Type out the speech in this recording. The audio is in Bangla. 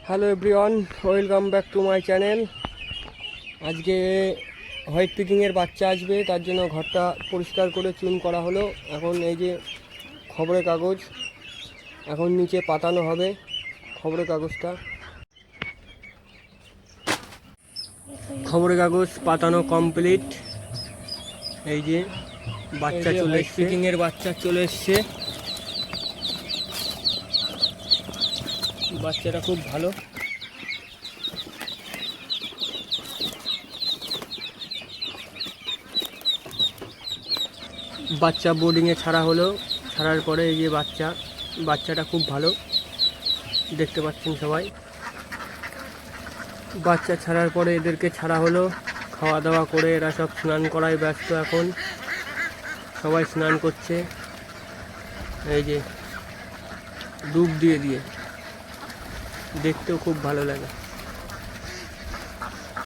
Hello everyone, welcome back to my channel. আজকে হোয়াইট পিকিংয়ের বাচ্চা আসবে, তার জন্য ঘরটা পরিষ্কার করে চুন করা হলো। এখন এই যে খবরের কাগজ এখন নিচে পাতানো হবে। খবরের কাগজ পাতানো কমপ্লিট। এই যে বাচ্চা চলে এসছে, পিকিংয়ের বাচ্চা চলে এসছে। বাচ্চাটা খুব ভালো। বাচ্চা বোর্ডিংয়ে ছাড়া হলো। ছাড়ার পরে এই যে বাচ্চাটা খুব ভালো, দেখতে পাচ্ছেন সবাই। বাচ্চা ছাড়ার পরে এদেরকে ছাড়া হলো, খাওয়া দাওয়া করে এরা সব স্নান করায় ব্যস্ত। এখন সবাই স্নান করছে, এই যে ডুব দিয়ে দেখতেও খুব ভালো লাগে।